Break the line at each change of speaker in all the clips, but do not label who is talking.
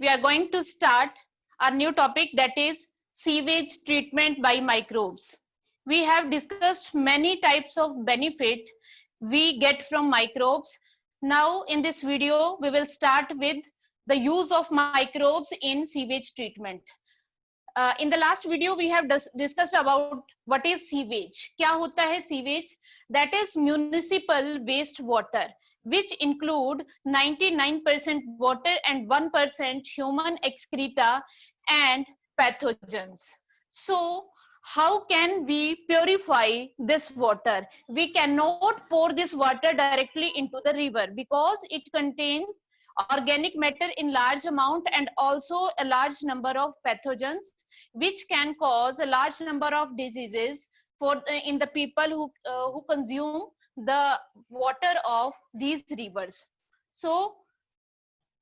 we are going to start our new topic, that is sewage treatment by microbes. We have discussed many types of benefit we get from microbes. Now in this video, we will start with the use of microbes in sewage treatment. In the last video, we have discussed about what is sewage. क्या होता है sewage? That is municipal waste water, which include 99% water and 1% human excreta and pathogens. So how can we purify this water? We cannot pour this water directly into the river because it contains organic matter in large amount and also a large number of pathogens which can cause a large number of diseases in the people who consume the water of these rivers. So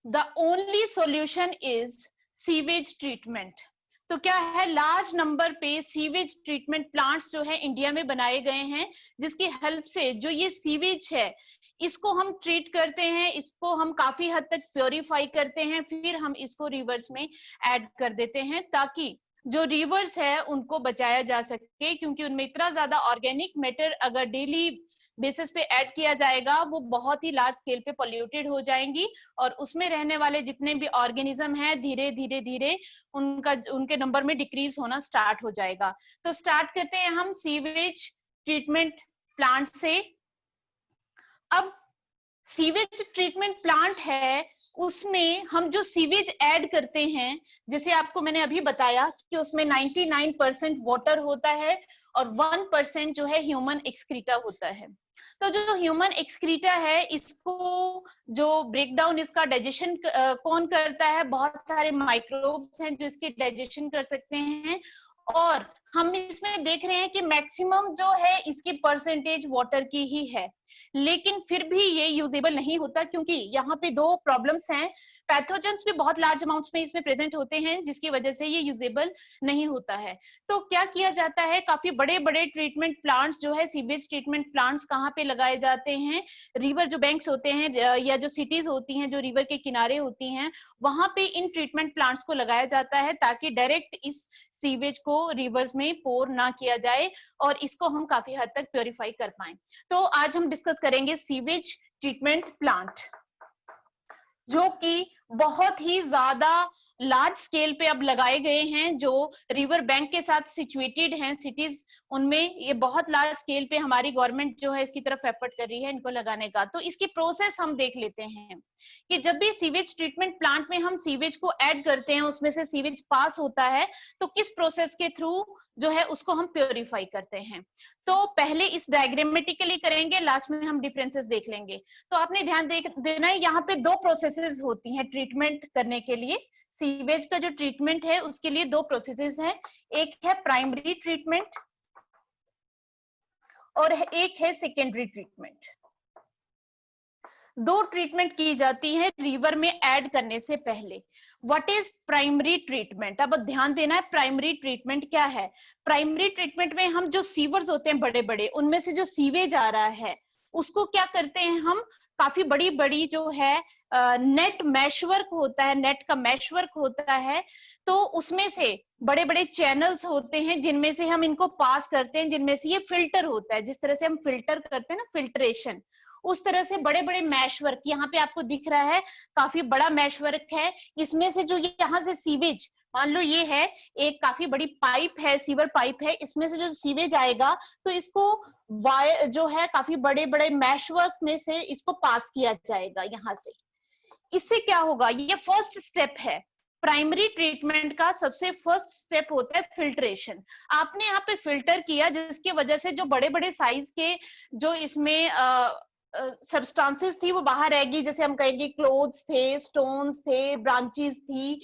the only solution is sewage treatment. तो क्या है, large number पे sewage treatment plants जो है India में बनाए गए हैं, जिसकी हेल्प से जो ये सीवेज है इसको हम ट्रीट करते हैं, इसको हम काफी हद तक प्योरीफाई करते हैं, फिर हम इसको रिवर्स में ऐड कर देते हैं ताकि जो रिवर्स है उनको बचाया जा सके, क्योंकि उनमें इतना ज्यादा ऑर्गेनिक मैटर अगर डेली बेसिस पे ऐड किया जाएगा वो बहुत ही लार्ज स्केल पे पॉल्यूटेड हो जाएंगी और उसमें रहने वाले जितने भी ऑर्गेनिज्म हैं धीरे धीरे उनके नंबर में डिक्रीज होना स्टार्ट हो जाएगा. तो स्टार्ट करते हैं हम सीवेज ट्रीटमेंट प्लांट से. अब सीवेज ट्रीटमेंट प्लांट है, उसमें हम जो सीवेज ऐड करते हैं, जैसे आपको मैंने अभी बताया कि उसमें 99% वाटर होता है और 1% जो है ह्यूमन एक्सक्रीटा होता है. तो जो ह्यूमन एक्सक्रीटा है इसको जो ब्रेकडाउन इसका डाइजेशन कौन करता है, बहुत सारे माइक्रोब्स हैं जो इसके डाइजेशन कर सकते हैं और हम इसमें देख रहे हैं कि मैक्सिमम जो है इसकी परसेंटेज वाटर की ही है, लेकिन फिर भी ये यूजेबल नहीं होता क्योंकि यहाँ पे दो प्रॉब्लम्स हैं. पैथोजेंस भी बहुत लार्ज अमाउंट्स में इसमें प्रेजेंट होते हैं जिसकी वजह से ये यूजेबल नहीं होता है. तो क्या किया जाता है, काफी बड़े बड़े ट्रीटमेंट प्लांट्स जो है सीवेज ट्रीटमेंट प्लांट्स कहाँ पे लगाए जाते हैं, रिवर जो बैंक्स होते हैं या जो सिटीज होती हैं जो रिवर के किनारे होती हैं वहां पे इन ट्रीटमेंट प्लांट्स को लगाया जाता है ताकि डायरेक्ट इस सीवेज को रिवर्स में पोर ना किया जाए और इसको हम काफी हद तक प्योरीफाई कर पाए. तो आज हम डिस्कस करेंगे सीवेज ट्रीटमेंट प्लांट जो कि बहुत ही ज्यादा लार्ज स्केल पे अब लगाए गए हैं, जो रिवर बैंक के साथ सिचुएटेड हैं सिटीज, उनमें ये बहुत लार्ज स्केल पे हमारी गवर्नमेंट जो है इसकी तरफ एफर्ट कर रही है इनको लगाने का. तो इसकी प्रोसेस हम देख लेते हैं कि जब भी सीवेज ट्रीटमेंट प्लांट में हम सीवेज को ऐड करते हैं, उसमें से सीवेज पास होता है, तो किस प्रोसेस के थ्रू जो है उसको हम प्योरीफाई करते हैं. तो पहले इस डायग्रामेटिकली करेंगे, लास्ट में हम डिफरेंसेस देख लेंगे. तो आपने ध्यान देना है, यहाँ पे दो प्रोसेसेस होती हैं ट्रीटमेंट करने के लिए. सीवेज का जो ट्रीटमेंट है उसके लिए दो प्रोसेसेस हैं, एक है प्राइमरी ट्रीटमेंट और एक है सेकेंडरी ट्रीटमेंट. दो ट्रीटमेंट की जाती है रिवर में ऐड करने से पहले. What is primary treatment? अब ध्यान देना है प्राइमरी ट्रीटमेंट क्या है. प्राइमरी ट्रीटमेंट में हम जो सीवर्स होते हैं बड़े बड़े, उनमें से जो सीवेज आ रहा है उसको क्या करते हैं हम, काफी बड़ी बड़ी जो है नेट मैशवर्क होता है, नेट का मैशवर्क होता है, तो उसमें से बड़े बड़े चैनल्स होते हैं जिनमें से हम इनको पास करते हैं, जिनमें से ये फिल्टर होता है. जिस तरह से हम फिल्टर करते हैं ना, फिल्ट्रेशन, उस तरह से बड़े बड़े मैशवर्क, यहाँ पे आपको दिख रहा है काफी बड़ा मैशवर्क है. इसमें से जो यहाँ से सीवेज, मान लो ये है एक काफी बड़ी पाइप है, सीवर पाइप है, इसमें से जो सीवेज आएगा तो इसको वायर जो है काफी बड़े बड़े मैशवर्क में से इसको पास किया जाएगा यहाँ से. इससे क्या होगा, ये फर्स्ट स्टेप है. प्राइमरी ट्रीटमेंट का सबसे फर्स्ट स्टेप होता है फिल्ट्रेशन. आपने यहाँ पे फिल्टर किया जिसकी वजह से जो बड़े बड़े साइज के जो इसमें सब्सटेंसेस थी वो बाहर आएगी. जैसे हम कहेंगे क्लोथ्स थे, स्टोन्स थे, ब्रांचेस थी,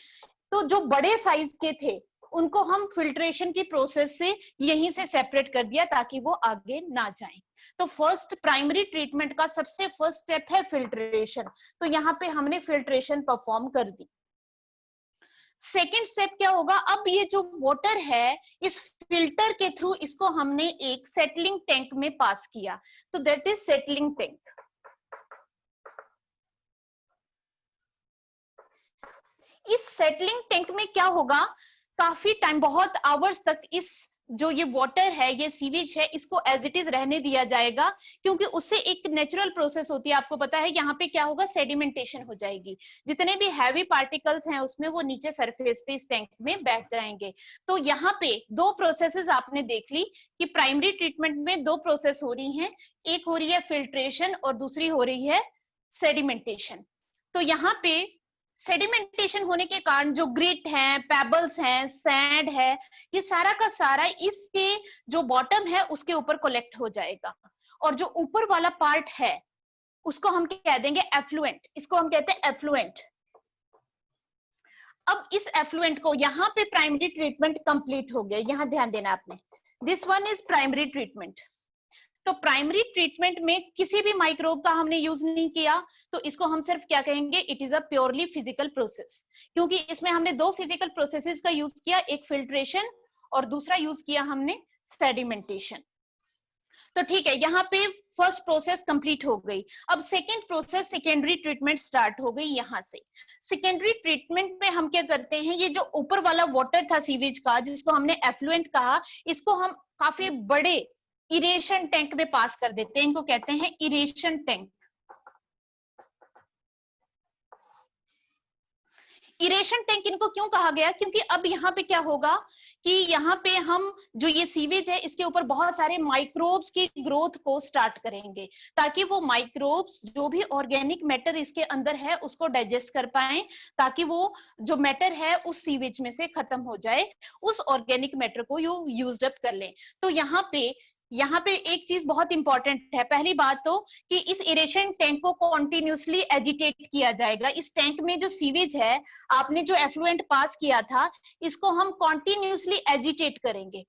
तो जो बड़े साइज के थे उनको हम फिल्ट्रेशन की प्रोसेस से यहीं से सेपरेट कर दिया ताकि वो आगे ना जाएं. तो फर्स्ट प्राइमरी ट्रीटमेंट का सबसे फर्स्ट स्टेप है फिल्ट्रेशन. तो यहाँ पे हमने फिल्ट्रेशन परफॉर्म कर दी. सेकेंड स्टेप क्या होगा, अब ये जो वाटर है इस फिल्टर के थ्रू इसको हमने एक सेटलिंग टैंक में पास किया, तो दैट इज सेटलिंग टैंक. इस सेटलिंग टैंक में क्या होगा, काफी टाइम, बहुत आवर्स तक इस जो ये वाटर है, ये सीवेज है, इसको एज इट इज रहने दिया जाएगा, क्योंकि उससे एक नेचुरल प्रोसेस होती है, आपको पता है। यहाँ पे क्या होगा, सेडिमेंटेशन हो जाएगी, जितने भी हैवी पार्टिकल्स हैं उसमें वो नीचे सरफेस पे इस टैंक में बैठ जाएंगे। तो यहाँ पे दो प्रोसेसेस आपने देख ली कि प्राइमरी ट्रीटमेंट में दो प्रोसेस हो रही हैं, एक हो रही है फिल्ट्रेशन और दूसरी हो रही है सेडिमेंटेशन। तो यहाँ पे सेडिमेंटेशन होने के कारण जो ग्रिट है, पेबल्स हैं, सैंड है, ये सारा का सारा इसके जो बॉटम है उसके ऊपर कलेक्ट हो जाएगा, और जो ऊपर वाला पार्ट है उसको हम कह देंगे एफ्लुएंट, इसको हम कहते हैं एफ्लुएंट। अब इस एफ्लुएंट को, यहाँ पे प्राइमरी ट्रीटमेंट कंप्लीट हो गया, यहाँ ध्यान देना आपने, this one is primary treatment. तो प्राइमरी ट्रीटमेंट में किसी भी माइक्रोब का हमने यूज नहीं किया, तो इसको हम सिर्फ क्या कहेंगे, it is a purely physical process, क्योंकि इसमें हमने दो फिजिकल प्रोसेसेस का यूज किया, एक फिल्ट्रेशन और दूसरा यूज किया हमने सेडिमेंटेशन। तो ठीक है, यहाँ पे फर्स्ट प्रोसेस कंप्लीट हो गई। अब second process, secondary treatment start हो गई। यहाँ से सेकेंडरी ट्रीटमेंट में हम क्या करते हैं, ये जो ऊपर वाला वाटर था सीवेज का, जिसको हमने एफ्लुएंट कहा, इसको हम काफी बड़े इरेशन टैंक में पास कर देते हैं, इनको कहते हैं इरेशन टैंक। इरेशन टैंक इनको क्यों कहा गया, क्योंकि अब यहाँ पे क्या होगा कि यहाँ पे हम जो ये सीवेज है इसके ऊपर बहुत सारे माइक्रोब्स की ग्रोथ को स्टार्ट करेंगे, ताकि वो माइक्रोब्स जो भी ऑर्गेनिक मैटर इसके अंदर है उसको डाइजेस्ट कर पाए, ताकि वो जो मैटर है उस सीवेज में से खत्म हो जाए, उस ऑर्गेनिक मैटर को यूज्ड अप कर ले। तो यहाँ पे एक चीज बहुत इंपॉर्टेंट है। पहली बात तो कि इस इरेशन टैंक को कॉन्टिन्यूसली एजिटेट किया जाएगा। इस टैंक में जो सीवेज है, आपने जो एफ्लुएंट पास किया था, इसको हम कॉन्टिन्यूसली एजिटेट करेंगे।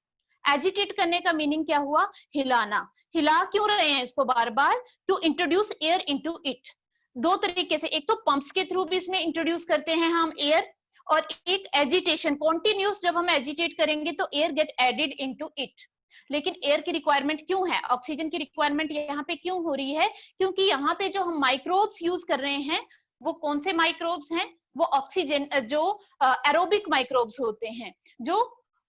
एजिटेट करने का मीनिंग क्या हुआ, हिलाना। हिला क्यों रहे हैं इसको बार बार, to introduce air into it. दो तरीके से, एक तो पंप्स के थ्रू भी इसमें इंट्रोड्यूस करते हैं हम एयर, और एक एजिटेशन, कॉन्टिन्यूस जब हम एजिटेट करेंगे तो air get added into it. लेकिन एयर की रिक्वायरमेंट क्यों है, ऑक्सीजन की रिक्वायरमेंट यहाँ पे क्यों हो रही है, क्योंकि यहाँ पे जो हम माइक्रोब्स यूज कर रहे हैं वो कौन से माइक्रोब्स हैं, वो ऑक्सीजन, जो एरोबिक माइक्रोब्स होते हैं, जो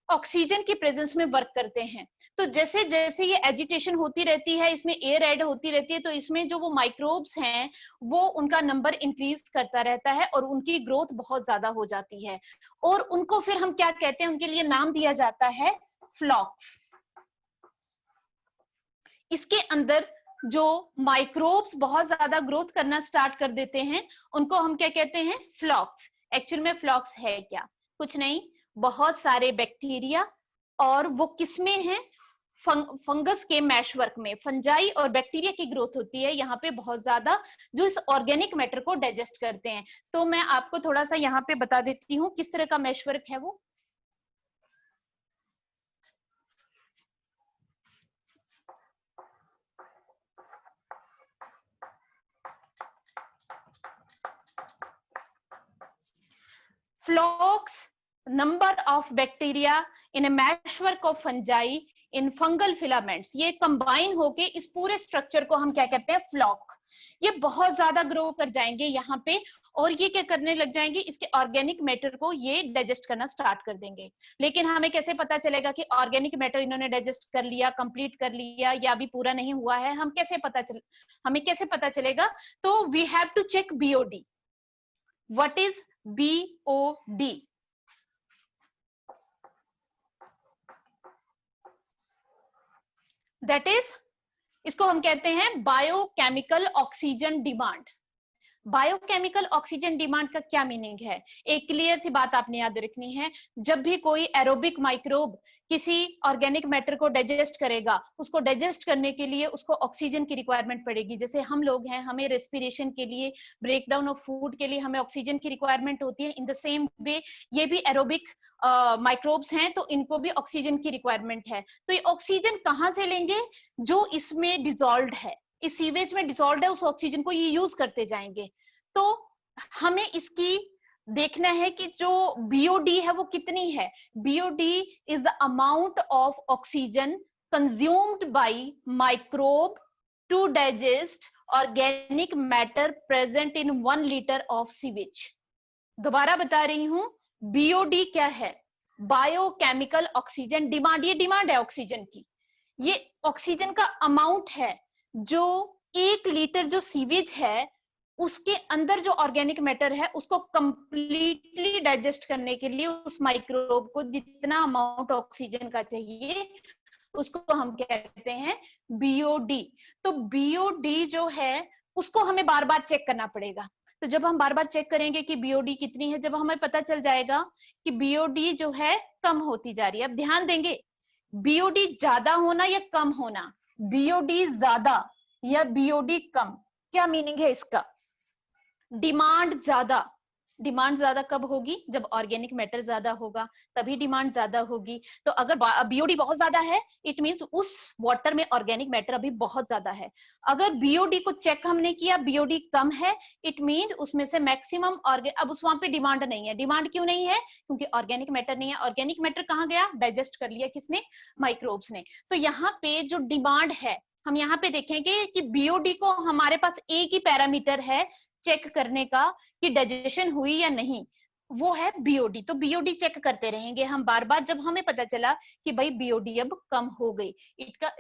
ऑक्सीजन की प्रेजेंस में वर्क करते हैं। तो जैसे जैसे ये एजिटेशन होती रहती है, इसमें एयर ऐड होती रहती है, तो इसमें जो वो माइक्रोब्स हैं वो उनका नंबर इंक्रीज करता रहता है और उनकी ग्रोथ बहुत ज्यादा हो जाती है, और उनको फिर हम क्या कहते हैं, उनके लिए नाम दिया जाता है फ्लॉक्स। इसके अंदर जो माइक्रोब्स बहुत ज्यादा ग्रोथ करना स्टार्ट कर देते हैं उनको हम क्या कहते हैं, फ्लॉक्स। एक्चुअल में फ्लॉक्स है क्या, कुछ नहीं, बहुत सारे बैक्टीरिया, और वो किसमें है, फंगस के मैशवर्क में, फंजाई और बैक्टीरिया की ग्रोथ होती है यहाँ पे बहुत ज्यादा, जो इस ऑर्गेनिक मैटर को डाइजेस्ट करते हैं। तो मैं आपको थोड़ा सा यहाँ पे बता देती हूँ किस तरह का मैशवर्क है वो। Flocks, number of bacteria in a meshwork of fungi in fungal filaments, ये कंबाइन होके इस पूरे स्ट्रक्चर को हम क्या कहते हैं, फ्लॉक। ये बहुत ज्यादा ग्रो कर जाएंगे यहाँ पे, और ये क्या करने लग जाएंगे, इसके ऑर्गेनिक मैटर को ये डाइजेस्ट करना स्टार्ट कर देंगे। लेकिन हमें कैसे पता चलेगा कि ऑर्गेनिक मैटर इन्होंने डाइजेस्ट कर लिया, कंप्लीट कर लिया, या अभी पूरा नहीं हुआ है, हमें कैसे पता चलेगा, तो we have to check BOD. What is BOD? That is, इसको हम कहते हैं biochemical oxygen demand. Biochemical oxygen demand का क्या मीनिंग है, एक क्लियर सी बात आपने याद रखनी है, जब भी कोई एरोबिक माइक्रोब किसी ऑर्गेनिक मैटर को डाइजेस्ट करेगा, उसको डाइजेस्ट करने के लिए उसको ऑक्सीजन की रिक्वायरमेंट पड़ेगी। जैसे हम लोग हैं, हमें रेस्पिरेशन के लिए, ब्रेकडाउन ऑफ फूड के लिए हमें ऑक्सीजन की रिक्वायरमेंट होती है, इन द सेम वे ये भी एरोबिक माइक्रोब्स हैं, तो इनको भी ऑक्सीजन की रिक्वायरमेंट है। तो ये ऑक्सीजन कहाँ से लेंगे, जो इसमें डिसॉल्व्ड है, इस सीवेज में डिसॉल्व्ड है, उस ऑक्सीजन को ये यूज करते जाएंगे। तो हमें इसकी देखना है कि जो बीओडी है वो कितनी है। BOD is the amount of oxygen consumed by microbe to digest organic matter present in 1 liter of sewage. दोबारा बता रही हूं, बीओडी क्या है? Biochemical oxygen demand. ये डिमांड है ऑक्सीजन की, ये ऑक्सीजन का अमाउंट है जो 1 लीटर जो सीवेज है उसके अंदर जो ऑर्गेनिक मैटर है उसको कंप्लीटली डाइजेस्ट करने के लिए उस माइक्रोब को जितना अमाउंट ऑक्सीजन का चाहिए उसको हम कहते हैं बीओडी। तो बीओडी जो है उसको हमें बार बार चेक करना पड़ेगा। तो जब हम बार बार चेक करेंगे कि बीओडी कितनी है, जब हमें पता चल जाएगा कि बीओडी जो है कम होती जा रही है, अब ध्यान देंगे बीओडी ज्यादा होना या कम होना, बीओडी ज्यादा या बीओडी कम, क्या मीनिंग है इसका? डिमांड ज्यादा, डिमांड ज्यादा कब होगी? जब ऑर्गेनिक मैटर ज्यादा होगा तभी डिमांड ज्यादा होगी। तो अगर बीओडी बहुत ज्यादा है इट मींस उस वाटर में ऑर्गेनिक मैटर अभी बहुत ज्यादा है। अगर बीओडी को चेक हमने किया बीओडी कम है इट मीन उसमें से मैक्सिमम अब उस वहां पे डिमांड नहीं है। डिमांड क्यों नहीं है? क्योंकि ऑर्गेनिक मैटर नहीं है। ऑर्गेनिक मैटर कहाँ गया? डाइजेस्ट कर लिया किसने? माइक्रोब्स ने। तो यहाँ पे जो डिमांड है हम यहाँ पे देखेंगे कि बीओडी को हमारे पास एक ही पैरामीटर है चेक करने का कि डाइजेशन हुई या नहीं, वो है बीओडी। तो बीओडी चेक करते रहेंगे हम बार बार जब हमें पता चला कि भाई बीओडी अब कम हो गई।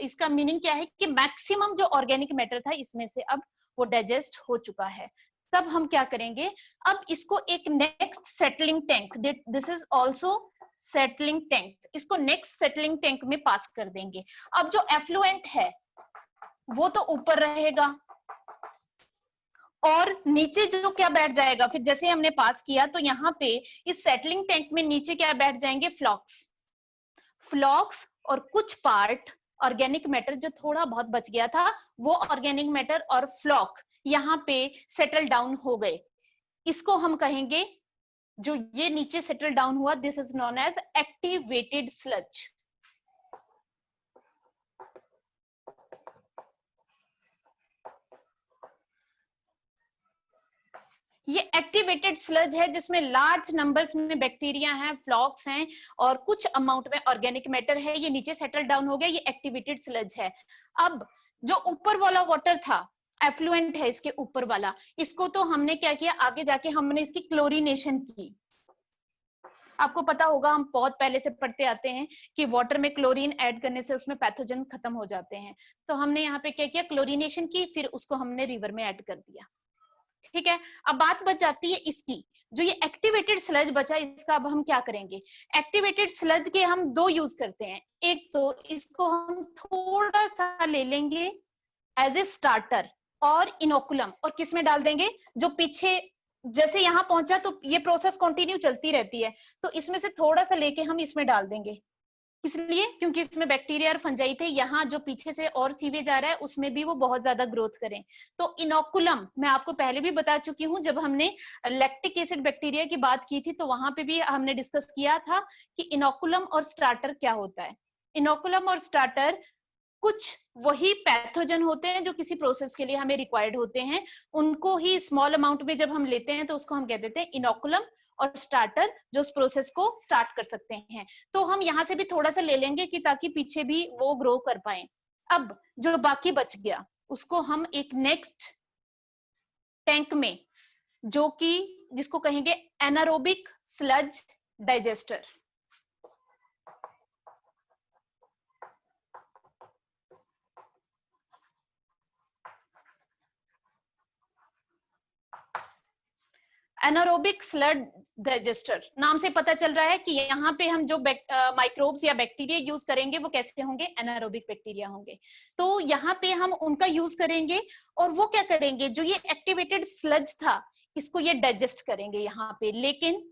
इसका मीनिंग क्या है कि मैक्सिमम जो ऑर्गेनिक मैटर था इसमें से अब वो डाइजेस्ट हो चुका है। तब हम क्या करेंगे? अब इसको एक next settling tank, this is also settling tank, इसको नेक्स्ट सेटलिंग टैंक में पास कर देंगे। अब जो एफ्लुएंट है वो तो ऊपर रहेगा और नीचे जो क्या बैठ जाएगा, फिर जैसे हमने पास किया तो यहाँ पे इस सेटलिंग टैंक में नीचे क्या बैठ जाएंगे? फ्लॉक्स। फ्लॉक्स और कुछ पार्ट ऑर्गेनिक मैटर जो थोड़ा बहुत बच गया था वो ऑर्गेनिक मैटर और फ्लॉक यहाँ पे सेटल डाउन हो गए। इसको हम कहेंगे, जो ये नीचे सेटल डाउन हुआ this is known as activated sludge. ये एक्टिवेटेड स्लज है जिसमें लार्ज नंबर्स में बैक्टीरिया हैं, फ्लॉक्स हैं और कुछ अमाउंट में ऑर्गेनिक मैटर है। ये नीचे सेटल डाउन हो गया, ये एक्टिवेटेड स्लज है। अब जो ऊपर वाला वाटर था एफ्लुएंट है इसके ऊपर वाला, इसको तो हमने क्या किया, आगे जाके हमने इसकी क्लोरीनेशन की। आपको पता होगा हम बहुत पहले से पढ़ते आते हैं कि वाटर में क्लोरीन ऐड करने से उसमें पैथोजन खत्म हो जाते हैं। तो हमने यहाँ पे क्या किया, क्लोरीनेशन की, फिर उसको हमने रिवर में ऐड कर दिया। ठीक है, अब बात बच जाती है इसकी, जो ये एक्टिवेटेड स्लज बचा इसका अब हम क्या करेंगे? एक्टिवेटेड स्लज के हम दो यूज करते हैं। एक तो इसको हम थोड़ा सा ले लेंगे एज ए स्टार्टर और इनोकुलम, और किस में डाल देंगे? जो पीछे जैसे यहाँ पहुंचा तो ये प्रोसेस कंटिन्यू चलती रहती है, तो इसमें से थोड़ा सा लेके हम इसमें डाल देंगे। इसलिए क्योंकि इसमें बैक्टीरिया और फंजाई थे, यहाँ जो पीछे से और सीवेज आ रहा है उसमें भी वो बहुत ज्यादा ग्रोथ करें। तो इनोकुलम मैं आपको पहले भी बता चुकी हूँ, जब हमने लैक्टिक एसिड बैक्टीरिया की बात की थी तो वहां पे भी हमने डिस्कस किया था कि इनोकुलम और स्टार्टर क्या होता है। इनोकुलम और स्टार्टर कुछ वही पैथोजन होते हैं जो किसी प्रोसेस के लिए हमें रिक्वायर्ड होते हैं, उनको ही स्मॉल अमाउंट में जब हम लेते हैं तो उसको हम कह देते हैं इनोकुलम और स्टार्टर, जो उस प्रोसेस को स्टार्ट कर सकते हैं। तो हम यहाँ से भी थोड़ा सा ले लेंगे कि ताकि पीछे भी वो ग्रो कर पाए। अब जो बाकी बच गया उसको हम एक नेक्स्ट टैंक में, जो कि जिसको कहेंगे anaerobic sludge digester. Anaerobic sludge digester नाम से पता चल रहा है कि यहाँ पे हम जो माइक्रोब्स या बैक्टीरिया यूज करेंगे वो कैसे होंगे? एनारोबिक बैक्टीरिया होंगे। तो यहाँ पे हम उनका यूज करेंगे और वो क्या करेंगे, जो ये एक्टिवेटेड स्लज था इसको ये डाइजेस्ट करेंगे यहाँ पे। लेकिन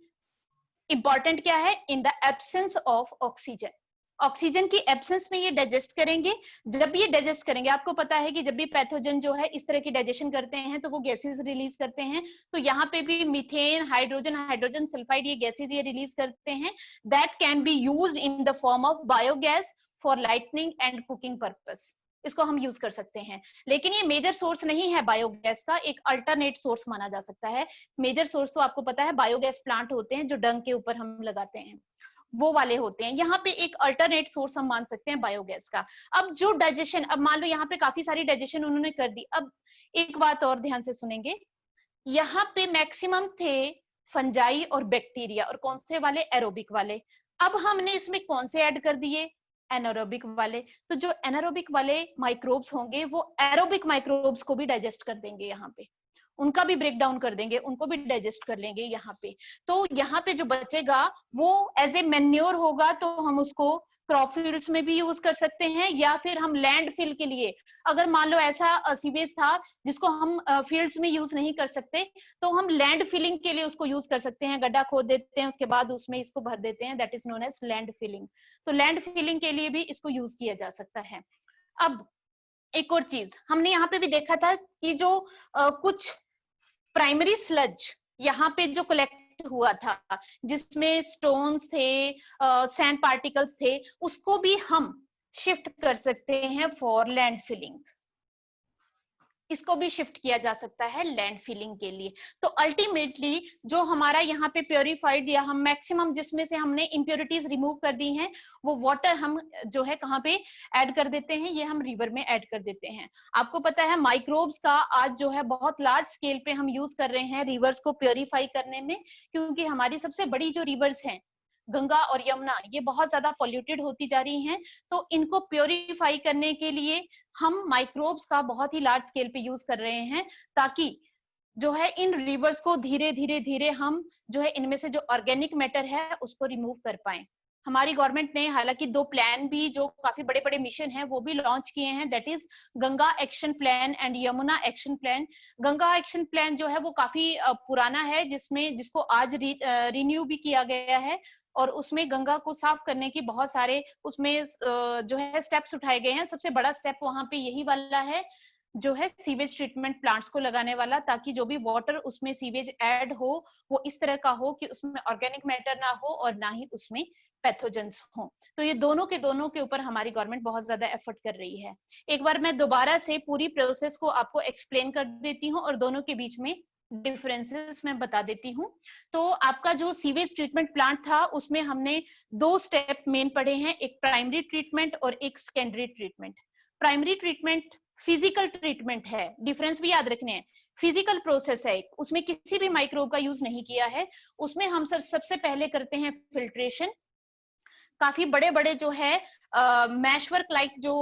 इंपॉर्टेंट क्या है? In the absence of oxygen. Oxygen की एब्सेंस में ये डाइजेस्ट करेंगे। जब ये डाइजेस्ट करेंगे, आपको पता है कि जब भी पैथोजन जो है इस तरह की डाइजेशन करते हैं तो वो गैसेस रिलीज करते हैं। तो यहाँ पे भी मीथेन, हाइड्रोजन, हाइड्रोजन सल्फाइड, ये गैसेस ये रिलीज करते हैं। That can be used in the form of biogas for lightning and cooking purpose. इसको हम यूज कर सकते हैं, लेकिन ये मेजर सोर्स नहीं है बायोगैस का, एक अल्टरनेट सोर्स माना जा सकता है। मेजर सोर्स तो आपको पता है बायोगैस प्लांट होते हैं जो डंग के ऊपर हम लगाते हैं, वो वाले होते हैं। यहाँ पे एक अल्टरनेट सोर्स हम मान सकते हैं बायोगैस का। अब जो डाइजेशन, अब मान लो यहाँ पे काफी सारी डाइजेशन उन्होंने कर दी। अब एक बात और ध्यान से सुनेंगे, यहाँ पे मैक्सिमम थे फंजाई और बैक्टीरिया, और कौन से वाले, एरोबिक वाले। अब हमने इसमें कौन से ऐड कर दिए, एनारोबिक वाले। तो जो एनारोबिक वाले माइक्रोब्स होंगे वो एरोबिक माइक्रोब्स को भी डाइजेस्ट कर देंगे, यहाँ पे उनका भी ब्रेक डाउन कर देंगे, उनको भी डाइजेस्ट कर लेंगे यहाँ पे। तो यहाँ पे जो बचेगा वो एज ए मैन्योर होगा, तो हम उसको क्रॉप फील्ड्स में भी यूज कर सकते हैं, या फिर हम लैंड फिल के लिए, अगर मान लो ऐसा सीवेज था जिसको हम फील्ड्स में यूज नहीं कर सकते, तो हम लैंड फिलिंग के लिए उसको यूज कर सकते हैं। गड्ढा खोद देते हैं, उसके बाद उसमें इसको भर देते हैं, that is known as land filling. तो लैंड फिलिंग के लिए भी इसको यूज किया जा सकता है। अब एक और चीज हमने यहाँ पे भी देखा था कि जो कुछ प्राइमरी स्लज यहाँ पे जो कलेक्ट हुआ था, जिसमें स्टोन्स थे, सैंड पार्टिकल्स थे, उसको भी हम शिफ्ट कर सकते हैं फॉर लैंड फिलिंग। इसको भी शिफ्ट किया जा सकता है लैंड फिलिंग के लिए। तो अल्टीमेटली जो हमारा यहाँ पे प्योरीफाइड, या हम मैक्सिमम जिसमें से हमने इम्प्योरिटीज रिमूव कर दी हैं, वो वाटर हम जो है कहाँ पे ऐड कर देते हैं, ये हम रिवर में ऐड कर देते हैं। आपको पता है माइक्रोब्स का आज जो है बहुत लार्ज स्केल पे हम यूज कर रहे हैं रिवर्स को प्योरीफाई करने में, क्योंकि हमारी सबसे बड़ी जो रिवर्स हैं गंगा और यमुना, ये बहुत ज्यादा पॉल्यूटेड होती जा रही हैं। तो इनको प्योरीफाई करने के लिए हम माइक्रोब्स का बहुत ही लार्ज स्केल पे यूज कर रहे हैं, ताकि जो है इन रिवर्स को धीरे धीरे धीरे हम जो है इनमें से जो ऑर्गेनिक मैटर है उसको रिमूव कर पाए। हमारी गवर्नमेंट ने हालांकि 2 प्लान भी, जो काफी बड़े बड़े मिशन हैं, वो भी लॉन्च किए हैं, that is Ganga action plan and Yamuna action plan. Ganga action plan जो है वो काफी पुराना है, जिसको आज रिन्यू भी किया गया है, और उसमें गंगा को साफ करने की बहुत सारे उसमें जो है स्टेप्स उठाए गए हैं। सबसे बड़ा स्टेप वहां पे यही वाला है, जो है सीवेज ट्रीटमेंट प्लांट्स को लगाने वाला, ताकि जो भी वाटर उसमें सीवेज ऐड हो वो इस तरह का हो कि उसमें ऑर्गेनिक मैटर ना हो और ना ही उसमें पैथोजेंस हो। तो ये दोनों के ऊपर हमारी गवर्नमेंट बहुत ज्यादा एफर्ट कर रही है। एक बार मैं दोबारा से पूरी प्रोसेस को आपको एक्सप्लेन कर देती हूँ और दोनों के बीच में डिफरेंसेस मैं बता देती हूँ। तो आपका जो सीवेज ट्रीटमेंट प्लांट था उसमें हमने 2 स्टेप मेन पढ़े हैं, एक प्राइमरी ट्रीटमेंट और एक secondary treatment. Primary treatment physical treatment है, डिफरेंस भी याद रखने हैं। फिजिकल प्रोसेस है, उसमें किसी भी माइक्रोब का यूज नहीं किया है। उसमें हम सबसे पहले करते हैं फिल्ट्रेशन। काफी बड़े बड़े जो है मैशवर्क लाइक जो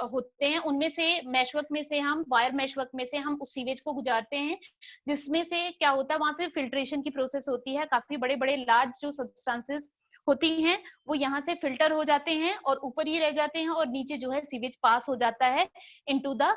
होते हैं, उनमें से मैशवर्क में से हम वायर मैशवर्क में से हम उस सीवेज को गुजारते हैं, जिसमें से क्या होता है वहां पे फिल्ट्रेशन की प्रोसेस होती है। काफी बड़े बड़े लार्ज जो सब्सटेंसेस होती हैं वो यहाँ से फिल्टर हो जाते हैं और ऊपर ही रह जाते हैं, और नीचे जो है सीवेज पास हो जाता है into the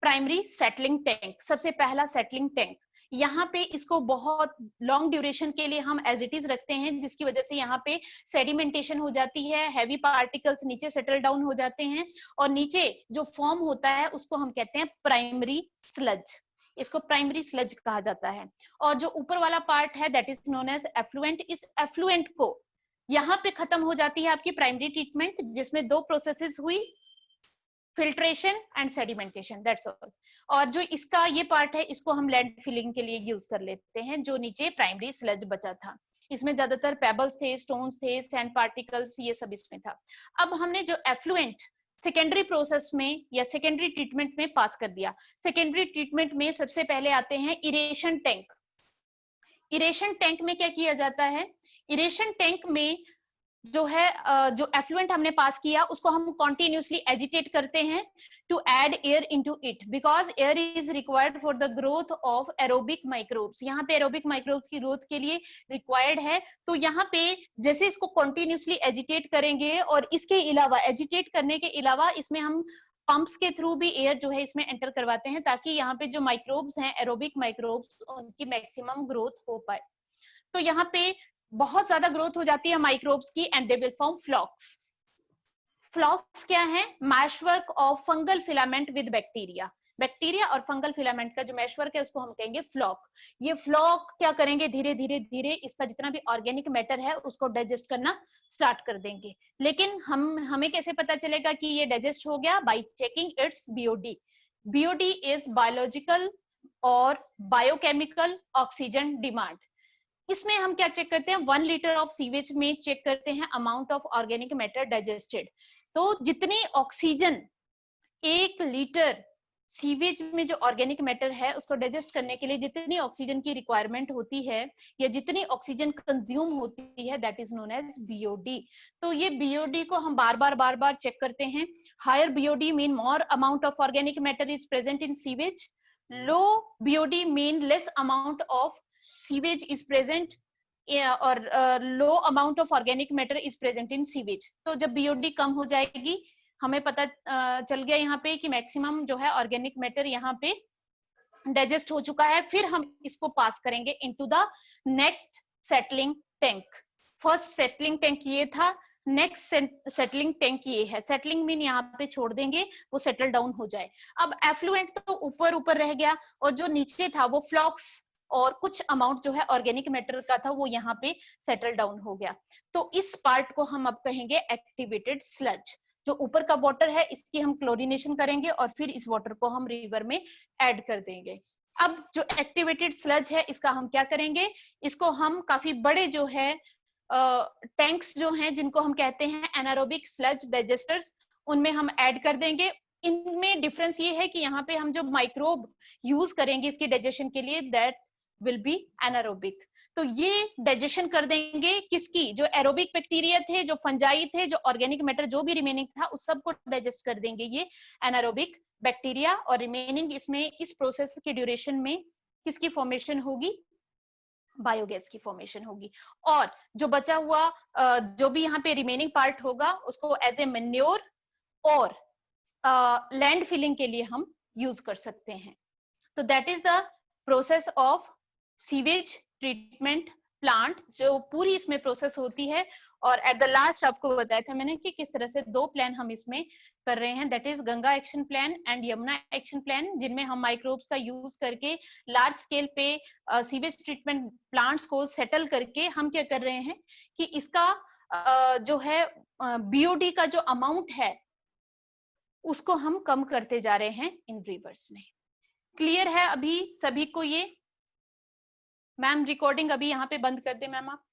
primary settling tank. सबसे पहला सेटलिंग टैंक, यहाँ पे इसको बहुत लॉन्ग ड्यूरेशन के लिए हम एज इट इज रखते हैं, जिसकी वजह से यहाँ पे सेडिमेंटेशन हो जाती है, हैवी पार्टिकल्स नीचे सेटल डाउन हो जाते हैं, और नीचे जो फॉर्म होता है उसको हम कहते हैं प्राइमरी स्लज। इसको प्राइमरी स्लज कहा जाता है। और जो ऊपर वाला पार्ट है that is known as effluent. इस एफ्लुएंट को यहाँ पे खत्म हो जाती है आपकी प्राइमरी ट्रीटमेंट, जिसमें 2 प्रोसेसेस हुई, filtration and sedimentation, that's all. और जो इसका ये पार्ट है इसको हम लैंड फिलिंग के लिए यूज कर लेते हैं, जो नीचे प्राइमरी स्लज बचा था। इसमें ज्यादातर पेबल्स थे, स्टोन्स थे, सैंड पार्टिकल्स, ये सब इसमें था। अब हमने जो एफ्लुएंट सेकेंडरी प्रोसेस में या सेकेंडरी ट्रीटमेंट में पास कर दिया। सेकेंडरी ट्रीटमेंट में सबसे पहले आते हैं इरेशन टैंक। इरेशन टैंक में क्या किया जाता है, इरेशन टैंक में जो है जो एफ्लुएंट हमने पास किया उसको हम कॉन्टिन्यूसली एजिटेट करते हैं to add air into it, because air is required for the growth of aerobic microbes. यहाँ पे एरोबिक माइक्रोब्स की ग्रोथ के लिए रिक्वायर्ड है। तो यहाँ पे जैसे इसको कॉन्टिन्यूसली एजिटेट करेंगे, और इसके अलावा एजिटेट करने के अलावा इसमें हम पंप्स के थ्रू भी एयर जो है इसमें एंटर करवाते हैं, ताकि यहाँ पे जो माइक्रोब्स हैं एरोबिक माइक्रोब्स उनकी मैक्सिमम ग्रोथ हो पाए। तो यहाँ पे बहुत ज्यादा ग्रोथ हो जाती है माइक्रोब्स की, एंड दे विल फॉर्म फ्लॉक्स। फ्लॉक्स क्या है, meshwork of fungal filament with bacteria. Bacteria और फंगल फिलामेंट का जो मैशवर्क है उसको हम कहेंगे फ्लॉक। ये फ्लॉक क्या करेंगे, धीरे धीरे धीरे इसका जितना भी ऑर्गेनिक मैटर है उसको डाइजेस्ट करना स्टार्ट कर देंगे। लेकिन हमें कैसे पता चलेगा कि ये डाइजेस्ट हो गया, bye checking it's BOD. BOD is biological और बायोकेमिकल ऑक्सीजन डिमांड। इसमें हम क्या चेक करते हैं, 1 लीटर ऑफ सीवेज में चेक करते हैं amount of organic matter digested. तो जितनी ऑक्सीजन 1 लीटर सीवेज में जो ऑर्गेनिक मैटर है उसको डाइजेस्ट करने के लिए जितनी ऑक्सीजन की रिक्वायरमेंट होती है या जितनी ऑक्सीजन कंज्यूम होती है, that is known as BOD. तो ये बीओडी को हम बार बार चेक करते हैं। Higher BOD mean more amount of organic matter is present in sewage, low BOD mean less amount of sewage is present, और low amount of organic matter is present in sewage. तो जब BOD कम हो जाएगी, हमें पता चल गया यहाँ पे कि मैक्सिमम जो है ऑर्गेनिक मैटर यहाँ पे डाइजेस्ट हो चुका है, फिर हम इसको पास करेंगे into the next settling tank. First settling tank ये था, नेक्स्ट सेटलिंग टैंक ये है। सेटलिंग मीन यहाँ पे छोड़ देंगे, वो सेटल डाउन हो जाए। अब एफ्लुएंट तो ऊपर ऊपर रह गया, और जो नीचे था वो फ्लॉक्स और कुछ अमाउंट जो है ऑर्गेनिक मैटर का था वो यहाँ पे सेटल डाउन हो गया। तो इस पार्ट को हम अब कहेंगे एक्टिवेटेड स्लज। जो ऊपर का वाटर है इसकी हम क्लोरीनेशन करेंगे और फिर इस वाटर को हम रिवर में ऐड कर देंगे। अब जो एक्टिवेटेड स्लज है इसका हम क्या करेंगे, इसको हम काफी बड़े जो है टैंक्स जो हैं जिनको हम कहते हैं एनारोबिक स्लज डाइजेस्टर्स, उनमें हम ऐड कर देंगे। इनमें डिफरेंस ये है कि यहाँ पे हम जो माइक्रोब यूज करेंगे इसके डाइजेशन के लिए, दैट विल बी एनारोबिक। तो ये डाइजेशन कर देंगे किसकी, जो एरोबिक बैक्टीरिया थे, जो फंजाई थे, जो ऑर्गेनिक मैटर जो भी रिमेनिंग था उस सबको डाइजेस्ट कर देंगे ये एनारोबिक बैक्टीरिया। और रिमेनिंग इसमें इस प्रोसेस के ड्यूरेशन में किसकी फॉर्मेशन होगी, बायोगैस की फॉर्मेशन होगी। और जो बचा हुआ जो भी यहाँ पे रिमेनिंग पार्ट होगा उसको एज ए मैन्योर और लैंड फिलिंग के लिए हम यूज कर सकते हैं। तो that is the process of sewage treatment plant, जो पूरी इसमें प्रोसेस होती है। और एट द लास्ट आपको बताया था मैंने कि किस तरह से दो प्लान हम इसमें कर रहे हैं, that is Ganga action plan and Yamuna action plan, जिनमें हम माइक्रोब्स का यूज करके लार्ज स्केल पे सीवेज ट्रीटमेंट प्लांट्स को सेटल करके हम क्या कर रहे हैं कि इसका जो है बीओडी का जो अमाउंट है उसको हम कम करते जा रहे हैं इन रिवर्स में। क्लियर है अभी सभी को ये? मैम रिकॉर्डिंग अभी यहाँ पे बंद कर दे मैम आप।